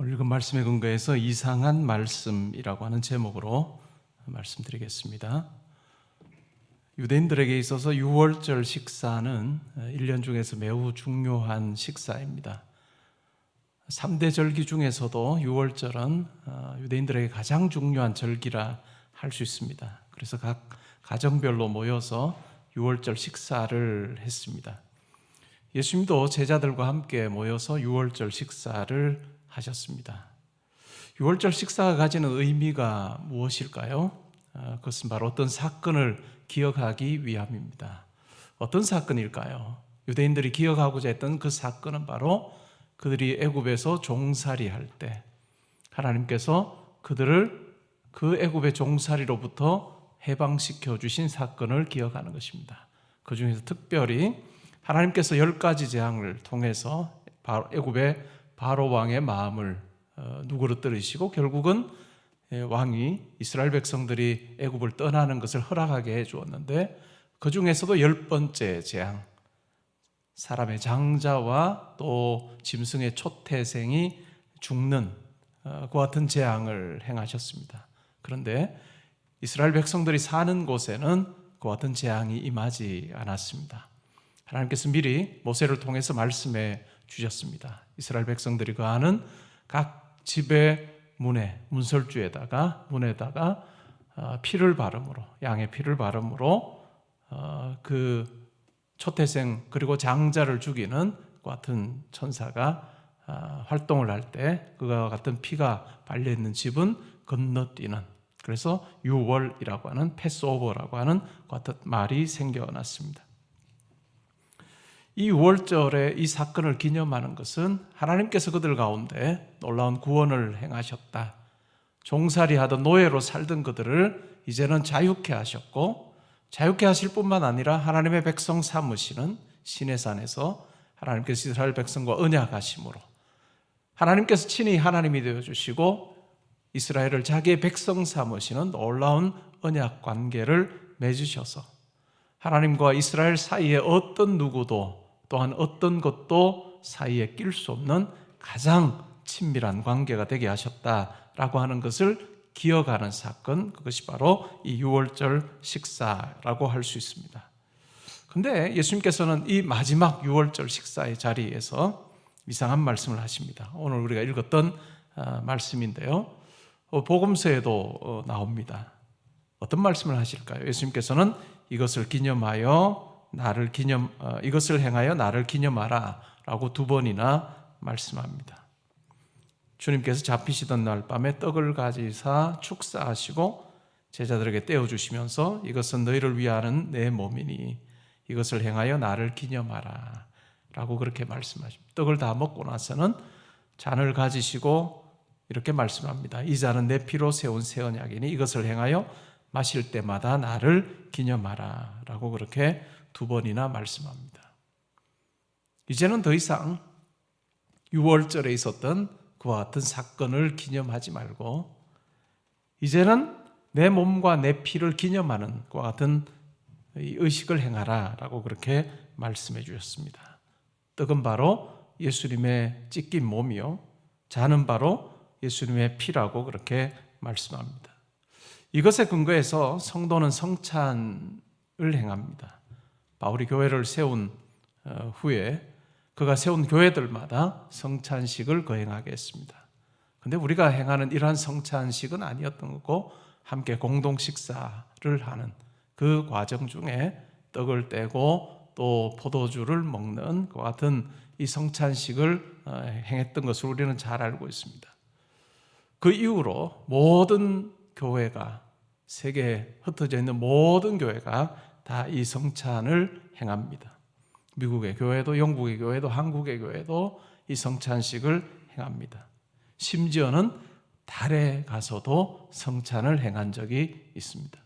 오늘 읽은 말씀에 근거해서 이상한 말씀이라고 하는 제목으로 말씀드리겠습니다. 유대인들에게 있어서 유월절 식사는 1년 중에서 매우 중요한 식사입니다. 3대 절기 중에서도 유월절은 유대인들에게 가장 중요한 절기라 할 수 있습니다. 그래서 각 가정별로 모여서 유월절 식사를 했습니다. 예수님도 제자들과 함께 모여서 유월절 식사를 하셨습니다. 유월절 식사가 가지는 의미가 무엇일까요? 그것은 바로 어떤 사건을 기억하기 위함입니다. 어떤 사건일까요? 유대인들이 기억하고자 했던 그 사건은 바로 그들이 애굽에서 종살이할 때 하나님께서 그들을 그 애굽의 종살이로부터 해방시켜 주신 사건을 기억하는 것입니다. 그 중에서 특별히 하나님께서 10가지 재앙을 통해서 애굽의 바로 왕의 마음을 누그러뜨리시고 결국은 왕이 이스라엘 백성들이 애굽을 떠나는 것을 허락하게 해주었는데 그 중에서도 10번째 재앙, 사람의 장자와 또 짐승의 초태생이 죽는 그와 같은 재앙을 행하셨습니다. 그런데 이스라엘 백성들이 사는 곳에는 그와 같은 재앙이 임하지 않았습니다. 하나님께서 미리 모세를 통해서 말씀해 주셨습니다. 이스라엘 백성들이 거하는 각 집의 문설주에다가 문에다가 피를 바름으로, 양의 피를 바름으로 그 초태생 그리고 장자를 죽이는 같은 천사가 활동을 할 때 그와 같은 피가 발려 있는 집은 건너뛰는, 그래서 유월이라고 하는 패스오버라고 하는 같은 말이 생겨났습니다. 이 유월절에 이 사건을 기념하는 것은 하나님께서 그들 가운데 놀라운 구원을 행하셨다. 종살이 하던 노예로 살던 그들을 이제는 자유케 하셨고, 자유케 하실 뿐만 아니라 하나님의 백성 삼으시는 시내산에서 하나님께서 이스라엘 백성과 언약하심으로 하나님께서 친히 하나님이 되어주시고 이스라엘을 자기의 백성 삼으시는 놀라운 언약 관계를 맺으셔서 하나님과 이스라엘 사이에 어떤 누구도 또한 어떤 것도 사이에 낄 수 없는 가장 친밀한 관계가 되게 하셨다라고 하는 것을 기억하는 사건, 그것이 바로 이 유월절 식사라고 할 수 있습니다. 그런데 예수님께서는 이 마지막 유월절 식사의 자리에서 이상한 말씀을 하십니다. 오늘 우리가 읽었던 말씀인데요, 복음서에도 나옵니다. 어떤 말씀을 하실까요? 예수님께서는 이것을 행하여 나를 기념하라 라고 2번이나 말씀합니다. 주님께서 잡히시던 날 밤에 떡을 가지사 축사하시고 제자들에게 떼어주시면서 이것은 너희를 위하는 내 몸이니 이것을 행하여 나를 기념하라 라고 그렇게 말씀하십니다. 떡을 다 먹고 나서는 잔을 가지시고 이렇게 말씀합니다. 이 잔은 내 피로 세운 새 언약이니 이것을 행하여 마실 때마다 나를 기념하라 라고 그렇게 2번이나 말씀합니다. 이제는 더 이상 유월절에 있었던 그와 같은 사건을 기념하지 말고 이제는 내 몸과 내 피를 기념하는 그와 같은 의식을 행하라 라고 그렇게 말씀해 주셨습니다. 떡은 바로 예수님의 찢긴 몸이요, 잔은 바로 예수님의 피라고 그렇게 말씀합니다. 이것에 근거해서 성도는 성찬을 행합니다. 바울이 교회를 세운 후에 그가 세운 교회들마다 성찬식을 거행하게 했습니다. 그런데 우리가 행하는 이러한 성찬식은 아니었던 거고 함께 공동 식사를 하는 그 과정 중에 떡을 떼고 또 포도주를 먹는 그 같은 이 성찬식을 행했던 것을 우리는 잘 알고 있습니다. 그 이후로 모든 교회가, 세계에 흩어져 있는 모든 교회가 다 이 성찬을 행합니다. 미국의 교회도, 영국의 교회도, 한국의 교회도 이 성찬식을 행합니다. 심지어는 달에 가서도 성찬을 행한 적이 있습니다.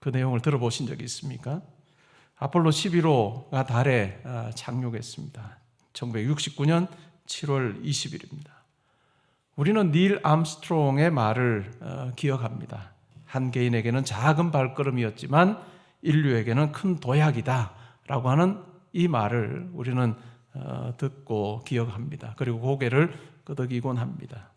그 내용을 들어보신 적이 있습니까? 아폴로 11호가 달에 착륙했습니다. 1969년 7월 20일입니다. 우리는 닐 암스트롱의 말을 기억합니다. 한 개인에게는 작은 발걸음이었지만 인류에게는 큰 도약이다 라고 하는 이 말을 우리는 듣고 기억합니다. 그리고 고개를 끄덕이곤 합니다.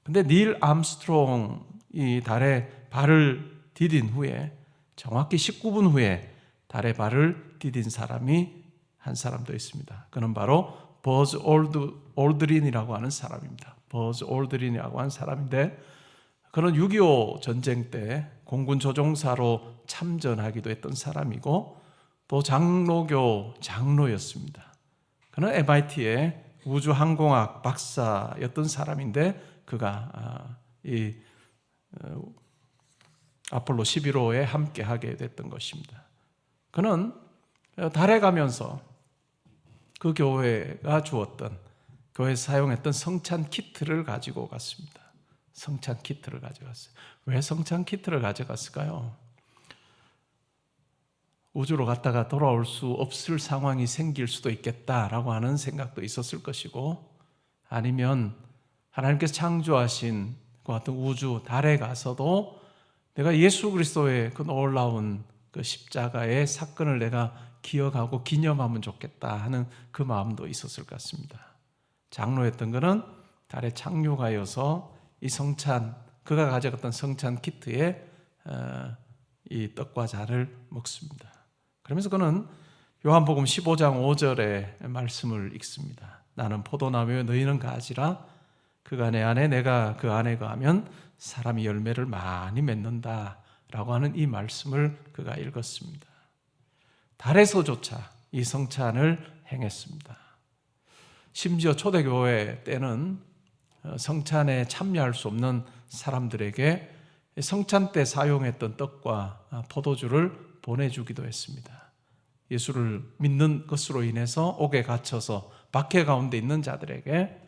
근데 닐 암스트롱이 달에 발을 디딘 후에 정확히 19분 후에 달에 발을 디딘 사람이 한 사람 더 있습니다. 그는 바로 버즈 올드린이라고 하는 사람입니다. 버즈 올드린이라고 하는 사람인데 그는 6.25 전쟁 때 공군 조종사로 참전하기도 했던 사람이고 또 장로교 장로였습니다. 그는 MIT의 우주항공학 박사였던 사람인데 그가 이 아폴로 11호에 함께하게 됐던 것입니다. 그는 달에 가면서 그 교회가 주었던 교회에서 사용했던 성찬 키트를 가지고 갔습니다. 성찬 키트를 가져갔어요. 왜 성찬 키트를 가져갔을까요? 우주로 갔다가 돌아올 수 없을 상황이 생길 수도 있겠다라고 하는 생각도 있었을 것이고 아니면 하나님께서 창조하신 그 같은 우주 달에 가서도 내가 예수 그리스도의 그 놀라운 그 십자가의 사건을 내가 기억하고 기념하면 좋겠다 하는 그 마음도 있었을 것 같습니다. 장로였던 그는 달에 착륙하여서 이 성찬, 그가 가져갔던 성찬 키트에 이 떡과 잔을 먹습니다. 그러면서 그는 요한복음 15장 5절의 말씀을 읽습니다. 나는 포도나무요 너희는 가지라 그가 내 안에 내가 그 안에 거하면 사람이 열매를 많이 맺는다 라고 하는 이 말씀을 그가 읽었습니다. 달에서조차 이 성찬을 행했습니다. 심지어 초대교회 때는 성찬에 참여할 수 없는 사람들에게 성찬 때 사용했던 떡과 포도주를 보내주기도 했습니다. 예수를 믿는 것으로 인해서 옥에 갇혀서 박해 가운데 있는 자들에게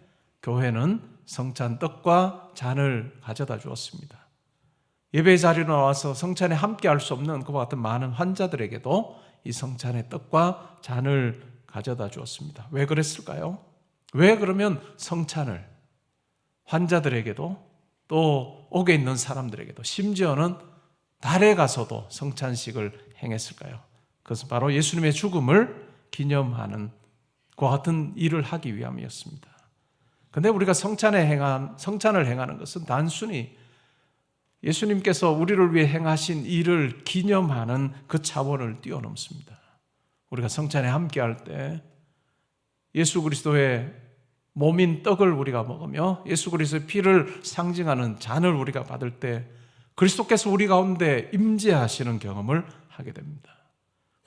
교회는 성찬 떡과 잔을 가져다 주었습니다. 예배 자리로 나와서 성찬에 함께 할 수 없는 그와 같은 많은 환자들에게도 이 성찬의 떡과 잔을 가져다 주었습니다. 왜 그랬을까요? 왜 그러면 성찬을 환자들에게도 또 옥에 있는 사람들에게도 심지어는 달에 가서도 성찬식을 행했을까요? 그것은 바로 예수님의 죽음을 기념하는 그와 같은 일을 하기 위함이었습니다. 그런데 우리가 성찬을 행하는 것은 단순히 예수님께서 우리를 위해 행하신 일을 기념하는 그 차원을 뛰어넘습니다. 우리가 성찬에 함께할 때 예수 그리스도의 몸인 떡을 우리가 먹으며 예수 그리스도의 피를 상징하는 잔을 우리가 받을 때 그리스도께서 우리 가운데 임재하시는 경험을 하게 됩니다.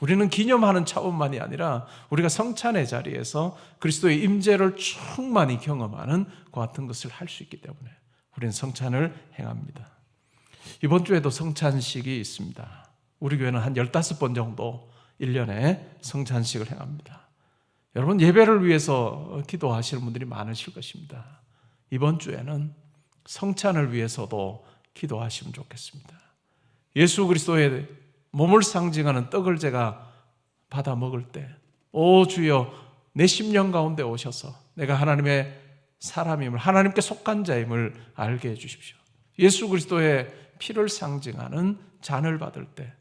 우리는 기념하는 차원만이 아니라 우리가 성찬의 자리에서 그리스도의 임재를 충만히 경험하는 그 같은 것을 할 수 있기 때문에 우리는 성찬을 행합니다. 이번 주에도 성찬식이 있습니다. 우리 교회는 한 15번 정도 1년에 성찬식을 행합니다. 여러분 예배를 위해서 기도하시는 분들이 많으실 것입니다. 이번 주에는 성찬을 위해서도 기도하시면 좋겠습니다. 예수 그리스도의 몸을 상징하는 떡을 제가 받아 먹을 때, 오 주여 내 심령 가운데 오셔서 내가 하나님의 사람임을, 하나님께 속한 자임을 알게 해주십시오. 예수 그리스도의 피를 상징하는 잔을 받을 때,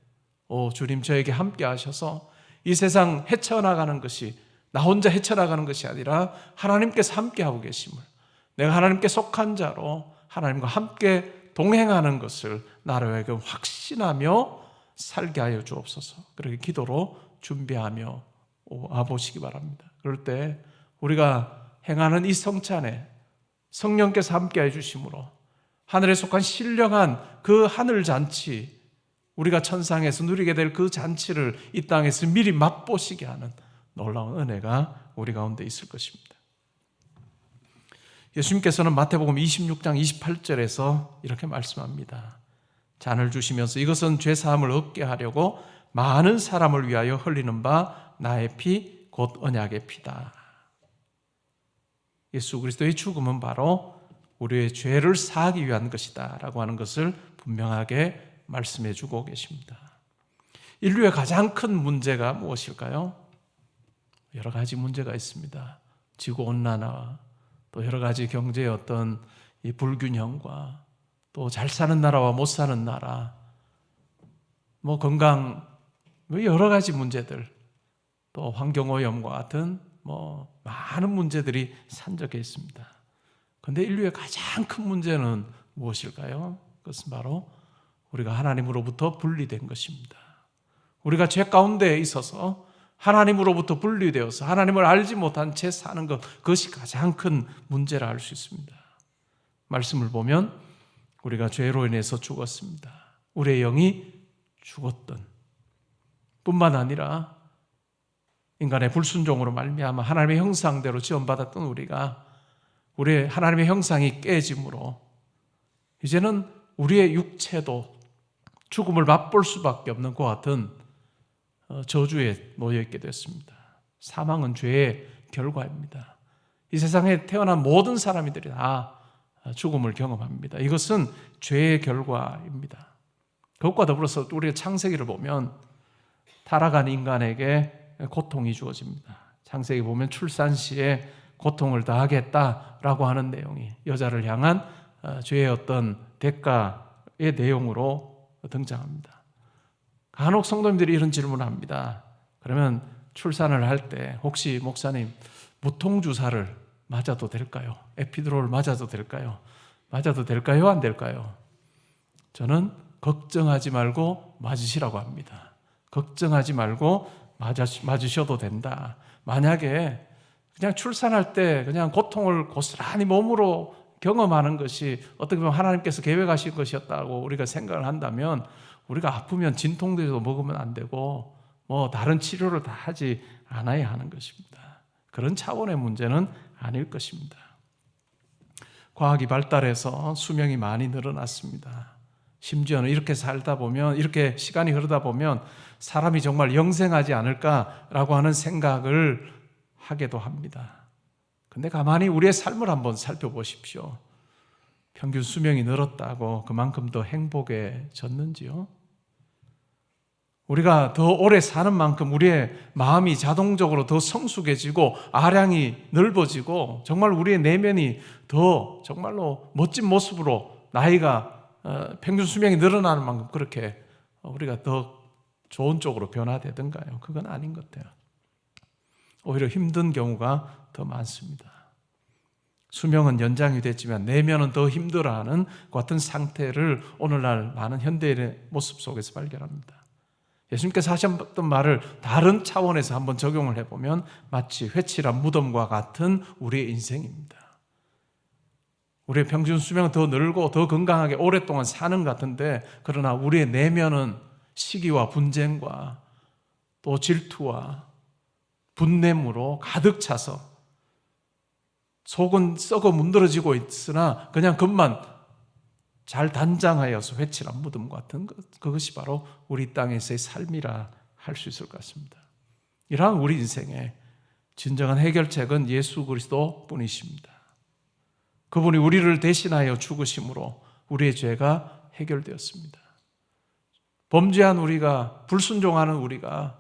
오 주님 저에게 함께 하셔서 이 세상 헤쳐나가는 것이 나 혼자 헤쳐나가는 것이 아니라 하나님께서 함께하고 계심을, 내가 하나님께 속한 자로 하나님과 함께 동행하는 것을 나로 하여금 확신하며 살게 하여 주옵소서. 그렇게 기도로 준비하며 와보시기 바랍니다. 그럴 때 우리가 행하는 이 성찬에 성령께서 함께해 주심으로 하늘에 속한 신령한 그 하늘잔치, 우리가 천상에서 누리게 될 그 잔치를 이 땅에서 미리 맛보시게 하는 놀라운 은혜가 우리 가운데 있을 것입니다. 예수님께서는 마태복음 26장 28절에서 이렇게 말씀합니다. 잔을 주시면서 이것은 죄사함을 얻게 하려고 많은 사람을 위하여 흘리는 바 나의 피 곧 언약의 피다. 예수 그리스도의 죽음은 바로 우리의 죄를 사하기 위한 것이다 라고 하는 것을 분명하게 말씀해 주고 계십니다. 인류의 가장 큰 문제가 무엇일까요? 여러 가지 문제가 있습니다. 지구온난화와 또 여러 가지 경제의 어떤 이 불균형과 또 잘 사는 나라와 못 사는 나라, 뭐 건강, 여러 가지 문제들, 또 환경오염과 같은 뭐 많은 문제들이 산적해 있습니다. 그런데 인류의 가장 큰 문제는 무엇일까요? 그것은 바로 우리가 하나님으로부터 분리된 것입니다. 우리가 죄 가운데 있어서 하나님으로부터 분리되어서 하나님을 알지 못한 채 사는 것, 그것이 가장 큰 문제라 할 수 있습니다. 말씀을 보면 우리가 죄로 인해서 죽었습니다. 우리의 영이 죽었던 뿐만 아니라 인간의 불순종으로 말미암아 하나님의 형상대로 지원받았던 우리가 우리의 하나님의 형상이 깨짐으로 이제는 우리의 육체도 죽음을 맛볼 수밖에 없는 것 같은 저주에 놓여있게 됐습니다. 사망은 죄의 결과입니다. 이 세상에 태어난 모든 사람들이 다 죽음을 경험합니다. 이것은 죄의 결과입니다. 그것과 더불어서 우리가 창세기를 보면 타락한 인간에게 고통이 주어집니다. 창세기 보면 출산 시에 고통을 당하겠다라고 하는 내용이 여자를 향한 죄의 어떤 대가의 내용으로 등장합니다. 간혹 성도님들이 이런 질문을 합니다. 그러면 출산을 할 때 혹시 목사님 무통주사를 맞아도 될까요? 에피드롤 맞아도 될까요? 맞아도 될까요? 안 될까요? 저는 걱정하지 말고 맞으시라고 합니다. 걱정하지 말고 맞으셔도 된다. 만약에 그냥 출산할 때 그냥 고통을 고스란히 몸으로 경험하는 것이 어떻게 보면 하나님께서 계획하신 것이었다고 우리가 생각을 한다면 우리가 아프면 진통제도 먹으면 안 되고 뭐 다른 치료를 다 하지 않아야 하는 것입니다. 그런 차원의 문제는 아닐 것입니다. 과학이 발달해서 수명이 많이 늘어났습니다. 심지어는 이렇게 살다 보면, 이렇게 시간이 흐르다 보면 사람이 정말 영생하지 않을까라고 하는 생각을 하게도 합니다. 근데 가만히 우리의 삶을 한번 살펴보십시오. 평균 수명이 늘었다고 그만큼 더 행복해졌는지요? 우리가 더 오래 사는 만큼 우리의 마음이 자동적으로 더 성숙해지고 아량이 넓어지고 정말 우리의 내면이 더 정말로 멋진 모습으로 나이가 평균 수명이 늘어나는 만큼 그렇게 우리가 더 좋은 쪽으로 변화되던가요? 그건 아닌 것 같아요. 오히려 힘든 경우가 더 많습니다. 수명은 연장이 됐지만 내면은 더 힘들어하는 같은 상태를 오늘날 많은 현대인의 모습 속에서 발견합니다. 예수님께서 하셨던 말을 다른 차원에서 한번 적용을 해보면 마치 회칠한 무덤과 같은 우리의 인생입니다. 우리의 평균 수명은 더 늘고 더 건강하게 오랫동안 사는 것 같은데 그러나 우리의 내면은 시기와 분쟁과 또 질투와 분냄으로 가득 차서 속은 썩어 문드러지고 있으나 그냥 겉만 잘 단장하여서 회칠한 무덤 같은 것, 그것이 바로 우리 땅에서의 삶이라 할 수 있을 것 같습니다. 이러한 우리 인생의 진정한 해결책은 예수 그리스도 뿐이십니다. 그분이 우리를 대신하여 죽으심으로 우리의 죄가 해결되었습니다. 범죄한 우리가, 불순종하는 우리가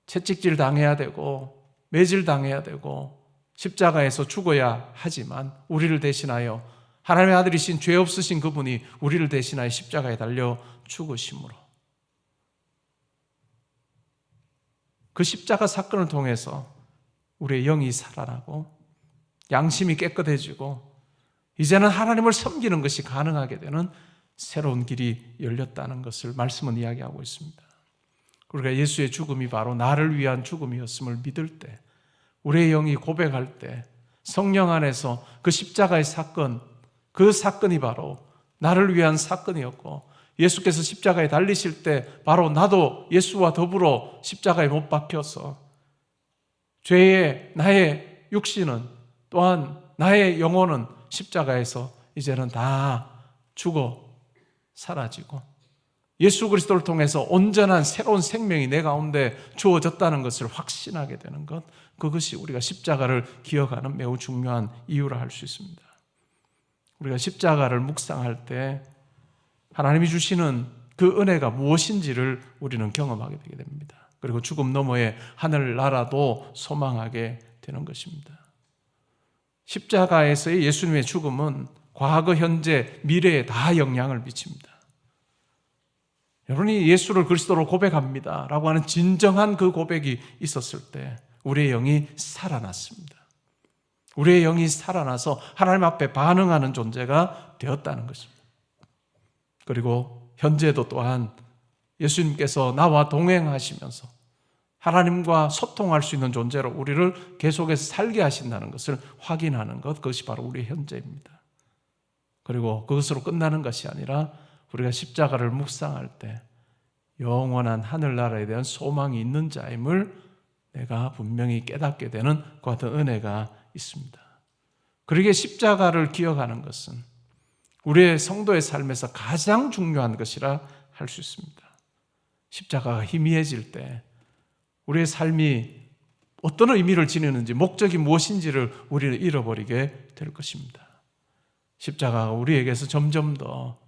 채찍질 당해야 되고 매질 당해야 되고 십자가에서 죽어야 하지만 우리를 대신하여 하나님의 아들이신 죄 없으신 그분이 우리를 대신하여 십자가에 달려 죽으심으로 그 십자가 사건을 통해서 우리의 영이 살아나고 양심이 깨끗해지고 이제는 하나님을 섬기는 것이 가능하게 되는 새로운 길이 열렸다는 것을 말씀은 이야기하고 있습니다. 우리가 예수의 죽음이 바로 나를 위한 죽음이었음을 믿을 때, 우리의 영이 고백할 때 성령 안에서 그 십자가의 사건, 그 사건이 바로 나를 위한 사건이었고 예수께서 십자가에 달리실 때 바로 나도 예수와 더불어 십자가에 못 박혀서 죄의 나의 육신은 또한 나의 영혼은 십자가에서 이제는 다 죽어 사라지고 예수 그리스도를 통해서 온전한 새로운 생명이 내 가운데 주어졌다는 것을 확신하게 되는 것, 그것이 우리가 십자가를 기억하는 매우 중요한 이유라 할 수 있습니다. 우리가 십자가를 묵상할 때 하나님이 주시는 그 은혜가 무엇인지를 우리는 경험하게 되게 됩니다. 그리고 죽음 너머의 하늘나라도 소망하게 되는 것입니다. 십자가에서의 예수님의 죽음은 과거, 현재, 미래에 다 영향을 미칩니다. 여러분이 예수를 그리스도로 고백합니다 라고 하는 진정한 그 고백이 있었을 때 우리의 영이 살아났습니다. 우리의 영이 살아나서 하나님 앞에 반응하는 존재가 되었다는 것입니다. 그리고 현재도 또한 예수님께서 나와 동행하시면서 하나님과 소통할 수 있는 존재로 우리를 계속해서 살게 하신다는 것을 확인하는 것, 그것이 바로 우리의 현재입니다. 그리고 그것으로 끝나는 것이 아니라 우리가 십자가를 묵상할 때 영원한 하늘나라에 대한 소망이 있는 자임을 내가 분명히 깨닫게 되는 그 같은 은혜가 있습니다. 그러기에 십자가를 기억하는 것은 우리의 성도의 삶에서 가장 중요한 것이라 할 수 있습니다. 십자가가 희미해질 때 우리의 삶이 어떤 의미를 지니는지, 목적이 무엇인지를 우리는 잃어버리게 될 것입니다. 십자가가 우리에게서 점점 더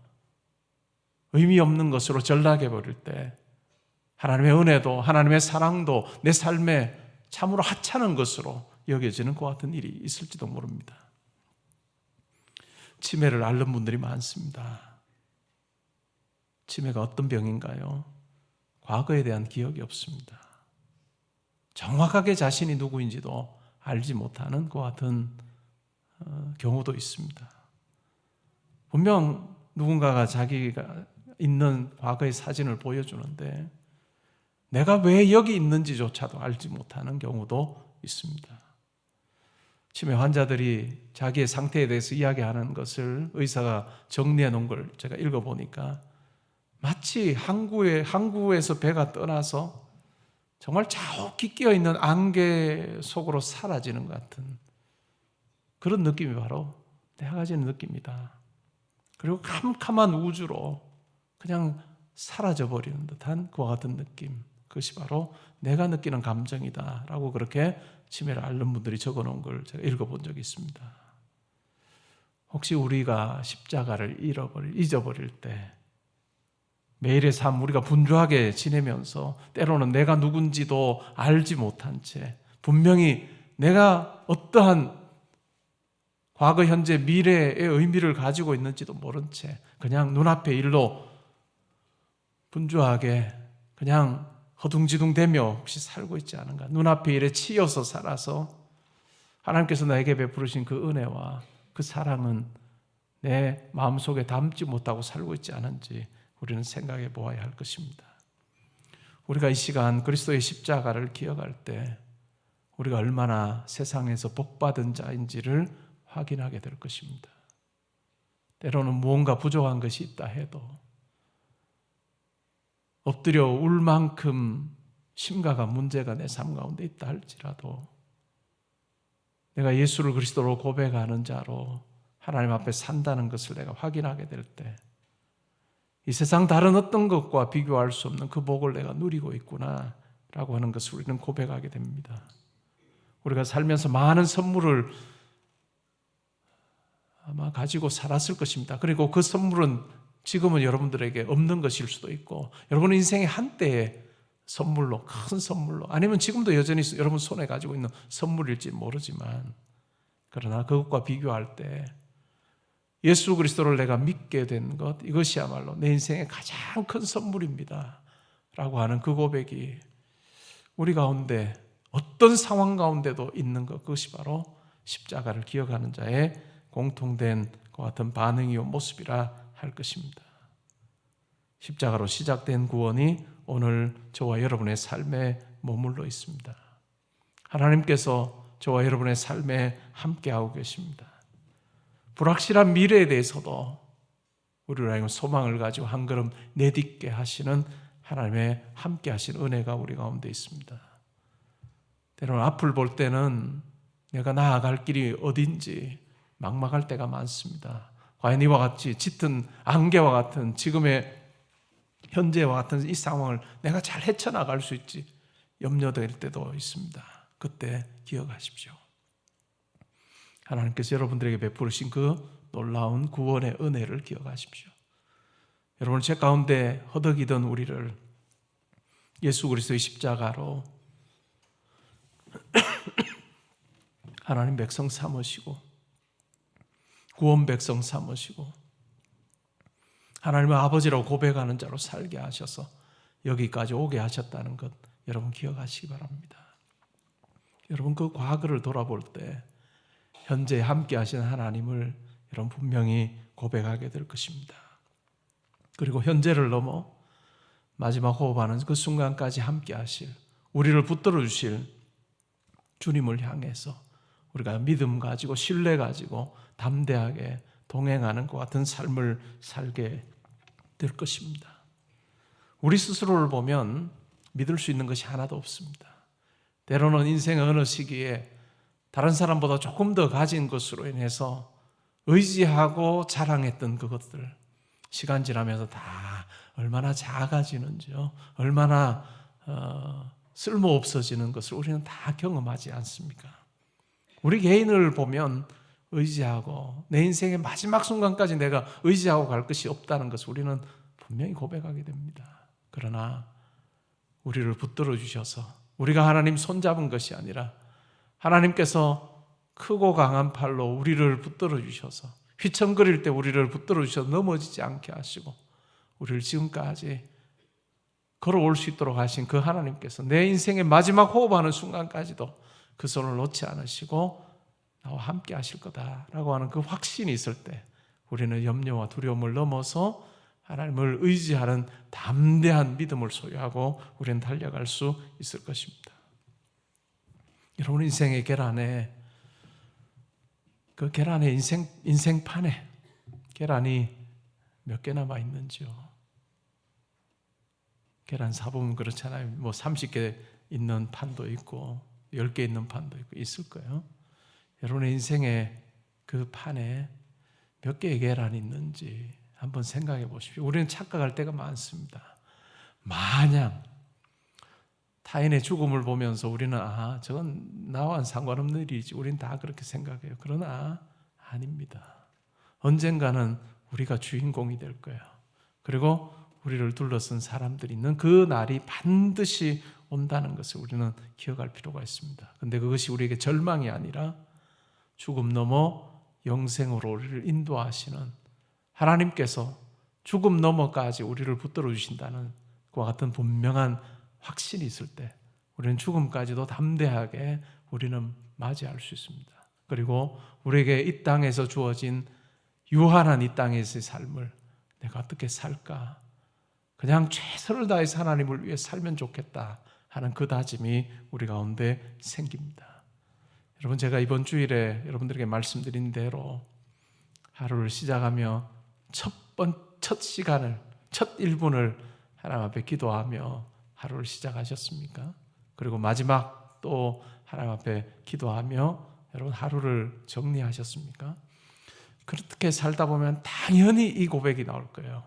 의미 없는 것으로 전락해 버릴 때 하나님의 은혜도 하나님의 사랑도 내 삶에 참으로 하찮은 것으로 여겨지는 것 같은 일이 있을지도 모릅니다. 치매를 앓는 분들이 많습니다. 치매가 어떤 병인가요? 과거에 대한 기억이 없습니다. 정확하게 자신이 누구인지도 알지 못하는 것 같은 경우도 있습니다. 분명 누군가가 자기가 있는 과거의 사진을 보여주는데 내가 왜 여기 있는지조차도 알지 못하는 경우도 있습니다. 치매 환자들이 자기의 상태에 대해서 이야기하는 것을 의사가 정리해 놓은 걸 제가 읽어보니까 마치 항구에서 배가 떠나서 정말 자욱히 끼어있는 안개 속으로 사라지는 것 같은 그런 느낌이 바로 내가 가지는 느낌이다. 그리고 캄캄한 우주로 그냥 사라져버리는 듯한 그와 같은 느낌, 그것이 바로 내가 느끼는 감정이다 라고 그렇게 치매를 앓는 분들이 적어놓은 걸 제가 읽어본 적이 있습니다. 혹시 우리가 십자가를 잊어버릴 때 매일의 삶 우리가 분주하게 지내면서 때로는 내가 누군지도 알지 못한 채 분명히 내가 어떠한 과거, 현재, 미래의 의미를 가지고 있는지도 모른 채 그냥 눈앞의 일로 분주하게 그냥 허둥지둥대며 혹시 살고 있지 않은가? 눈앞의 일에 치여서 살아서 하나님께서 나에게 베푸신 그 은혜와 그 사랑은 내 마음속에 담지 못하고 살고 있지 않은지 우리는 생각해 보아야 할 것입니다. 우리가 이 시간 그리스도의 십자가를 기억할 때 우리가 얼마나 세상에서 복받은 자인지를 확인하게 될 것입니다. 때로는 무언가 부족한 것이 있다 해도 엎드려 울 만큼 심각한 문제가 내 삶 가운데 있다 할지라도 내가 예수를 그리스도로 고백하는 자로 하나님 앞에 산다는 것을 내가 확인하게 될 때 이 세상 다른 어떤 것과 비교할 수 없는 그 복을 내가 누리고 있구나 라고 하는 것을 우리는 고백하게 됩니다. 우리가 살면서 많은 선물을 아마 가지고 살았을 것입니다. 그리고 그 선물은 지금은 여러분들에게 없는 것일 수도 있고 여러분 인생의 한때의 선물로, 큰 선물로, 아니면 지금도 여전히 여러분 손에 가지고 있는 선물일지 모르지만 그러나 그것과 비교할 때 예수 그리스도를 내가 믿게 된 것, 이것이야말로 내 인생의 가장 큰 선물입니다 라고 하는 그 고백이 우리 가운데 어떤 상황 가운데도 있는 것, 그것이 바로 십자가를 기억하는 자의 공통된 그 같은 반응이요 모습이라 할 것입니다. 십자가로 시작된 구원이 오늘 저와 여러분의 삶에 머물러 있습니다. 하나님께서 저와 여러분의 삶에 함께하고 계십니다. 불확실한 미래에 대해서도 우리를 하여금 소망을 가지고 한 걸음 내딛게 하시는 하나님의 함께하신 은혜가 우리 가운데 있습니다. 때로는 앞을 볼 때는 내가 나아갈 길이 어딘지 막막할 때가 많습니다. 과연 이와 같이 짙은 안개와 같은 지금의 현재와 같은 이 상황을 내가 잘 헤쳐나갈 수 있지 염려될 때도 있습니다. 그때 기억하십시오. 하나님께서 여러분들에게 베푸신 그 놀라운 구원의 은혜를 기억하십시오. 여러분 제 가운데 허덕이던 우리를 예수 그리스도의 십자가로 하나님 백성 삼으시고 구원 백성 삼으시고 하나님의 아버지라고 고백하는 자로 살게 하셔서 여기까지 오게 하셨다는 것 여러분 기억하시기 바랍니다. 여러분 그 과거를 돌아볼 때 현재 함께 하시는 하나님을 여러분 분명히 고백하게 될 것입니다. 그리고 현재를 넘어 마지막 호흡하는 그 순간까지 함께 하실, 우리를 붙들어 주실 주님을 향해서 우리가 믿음 가지고 신뢰 가지고 담대하게 동행하는 것 같은 삶을 살게 될 것입니다. 우리 스스로를 보면 믿을 수 있는 것이 하나도 없습니다. 때로는 인생의 어느 시기에 다른 사람보다 조금 더 가진 것으로 인해서 의지하고 자랑했던 그것들, 시간 지나면서 다 얼마나 작아지는지요, 얼마나 쓸모없어지는 것을 우리는 다 경험하지 않습니까? 우리 개인을 보면 의지하고 내 인생의 마지막 순간까지 내가 의지하고 갈 것이 없다는 것을 우리는 분명히 고백하게 됩니다. 그러나 우리를 붙들어 주셔서 우리가 하나님 손잡은 것이 아니라 하나님께서 크고 강한 팔로 우리를 붙들어 주셔서 휘청거릴 때 우리를 붙들어 주셔서 넘어지지 않게 하시고 우리를 지금까지 걸어올 수 있도록 하신 그 하나님께서 내 인생의 마지막 호흡하는 순간까지도 그 손을 놓지 않으시고 나와 함께 하실 거다라고 하는 그 확신이 있을 때 우리는 염려와 두려움을 넘어서 하나님을 의지하는 담대한 믿음을 소유하고 우리는 달려갈 수 있을 것입니다. 여러분 인생의 계란에, 그 계란의 인생판에 계란이 몇 개 남아 있는지요? 계란 사보면 그렇잖아요. 뭐 30개 있는 판도 있고 10개 있는 판도 있고 있을 거예요. 여러분의 인생의 그 판에 몇 개의 계란이 있는지 한번 생각해 보십시오. 우리는 착각할 때가 많습니다. 마냥 타인의 죽음을 보면서 우리는 저건 나와는 상관없는 일이지, 우리는 다 그렇게 생각해요. 그러나 아닙니다. 언젠가는 우리가 주인공이 될 거예요. 그리고 우리를 둘러쓴 사람들이 있는 그 날이 반드시 온다는 것을 우리는 기억할 필요가 있습니다. 그런데 그것이 우리에게 절망이 아니라 죽음 넘어 영생으로 우리를 인도하시는 하나님께서 죽음 넘어까지 우리를 붙들어 주신다는 그와 같은 분명한 확신이 있을 때 우리는 죽음까지도 담대하게 우리는 맞이할 수 있습니다. 그리고 우리에게 이 땅에서 주어진 유한한 이 땅에서의 삶을 내가 어떻게 살까? 그냥 최선을 다해서 하나님을 위해 살면 좋겠다 하는 그 다짐이 우리 가운데 생깁니다. 여러분, 제가 이번 주일에 여러분들에게 말씀드린 대로 하루를 시작하며 첫 시간을, 첫 1분을 하나님 앞에 기도하며 하루를 시작하셨습니까? 그리고 마지막 또 하나님 앞에 기도하며 여러분 하루를 정리하셨습니까? 그렇게 살다 보면 당연히 이 고백이 나올 거예요.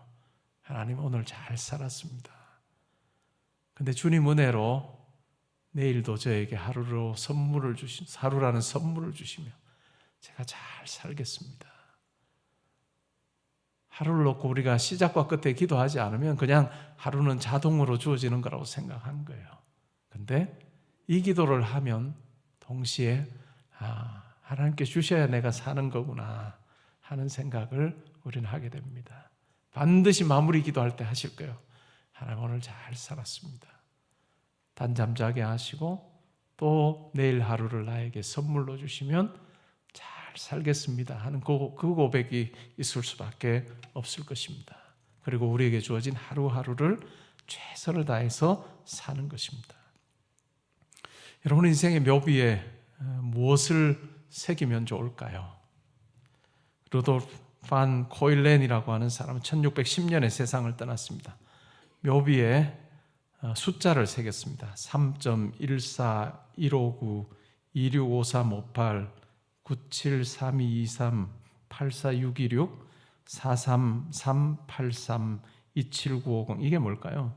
하나님, 오늘 잘 살았습니다. 근데 주님 은혜로 내일도 저에게 하루라는 선물을 주시며 제가 잘 살겠습니다. 하루를 놓고 우리가 시작과 끝에 기도하지 않으면 그냥 하루는 자동으로 주어지는 거라고 생각한 거예요. 근데 이 기도를 하면 동시에 하나님께 주셔야 내가 사는 거구나 하는 생각을 우리는 하게 됩니다. 반드시 마무리 기도할 때 하실 거예요. 하나님, 오늘 잘 살았습니다. 단잠자게 하시고 또 내일 하루를 나에게 선물로 주시면 잘 살겠습니다 하는 그 고백이 있을 수밖에 없을 것입니다. 그리고 우리에게 주어진 하루하루를 최선을 다해서 사는 것입니다. 여러분 인생의 묘비에 무엇을 새기면 좋을까요? 루돌프 반 코일렌이라고 하는 사람은 1610년에 세상을 떠났습니다. 묘비에 숫자를 새겼습니다. 3.14, 159, 265358, 973223, 84626, 43383, 27950. 이게 뭘까요?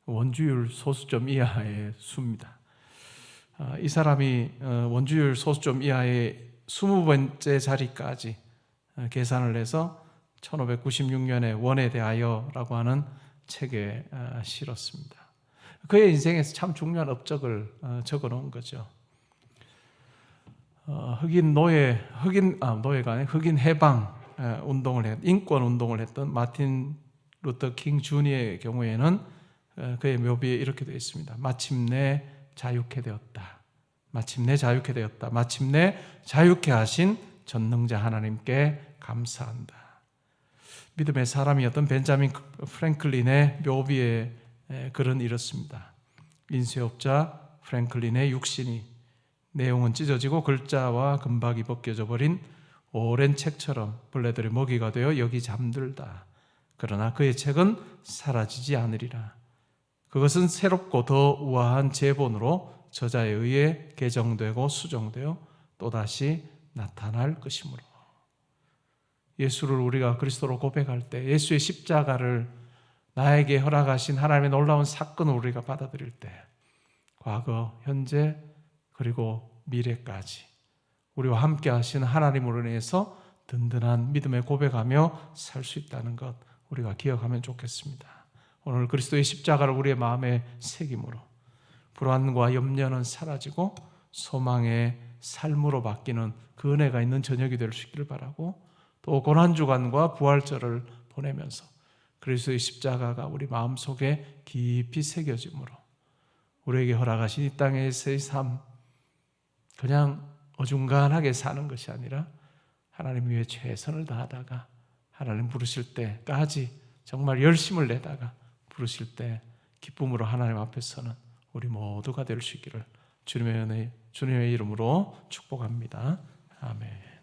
원주율 소수점 이하의 수입니다. 이 사람이 원주율 소수점 이하의 20번째 자리까지 계산을 해서 1596년에 원에 대하여라고 하는 책에 실었습니다. 그의 인생에서 참 중요한 업적을 적어놓은 거죠. 흑인 해방 운동을 인권 운동을 했던 마틴 루터 킹 주니어의 경우에는 그의 묘비에 이렇게 되어 있습니다. 마침내 자유케 되었다. 마침내 자유케 되었다. 마침내 자유케 하신 전능자 하나님께 감사한다. 믿음의 사람이었던 벤자민 프랭클린의 묘비에 글은 이렇습니다. 인쇄업자 프랭클린의 육신이 내용은 찢어지고 글자와 금박이 벗겨져 버린 오랜 책처럼 벌레들의 먹이가 되어 여기 잠들다. 그러나 그의 책은 사라지지 않으리라. 그것은 새롭고 더 우아한 제본으로 저자에 의해 개정되고 수정되어 또다시 나타날 것이므로. 예수를 우리가 그리스도로 고백할 때, 예수의 십자가를 나에게 허락하신 하나님의 놀라운 사건을 우리가 받아들일 때, 과거, 현재, 그리고 미래까지 우리와 함께 하신 하나님으로 인해서 든든한 믿음에 고백하며 살 수 있다는 것 우리가 기억하면 좋겠습니다. 오늘 그리스도의 십자가를 우리의 마음에 새김으로 불안과 염려는 사라지고 소망의 삶으로 바뀌는 그 은혜가 있는 저녁이 될 수 있기를 바라고, 또 고난주간과 부활절을 보내면서 그리스도의 십자가가 우리 마음속에 깊이 새겨짐으로 우리에게 허락하신 이 땅에서의 삶, 그냥 어중간하게 사는 것이 아니라 하나님 위해 최선을 다하다가 하나님 부르실 때까지 정말 열심을 내다가 부르실 때 기쁨으로 하나님 앞에 서는 우리 모두가 될 수 있기를 주님의 은혜, 주님의 이름으로 축복합니다. 아멘.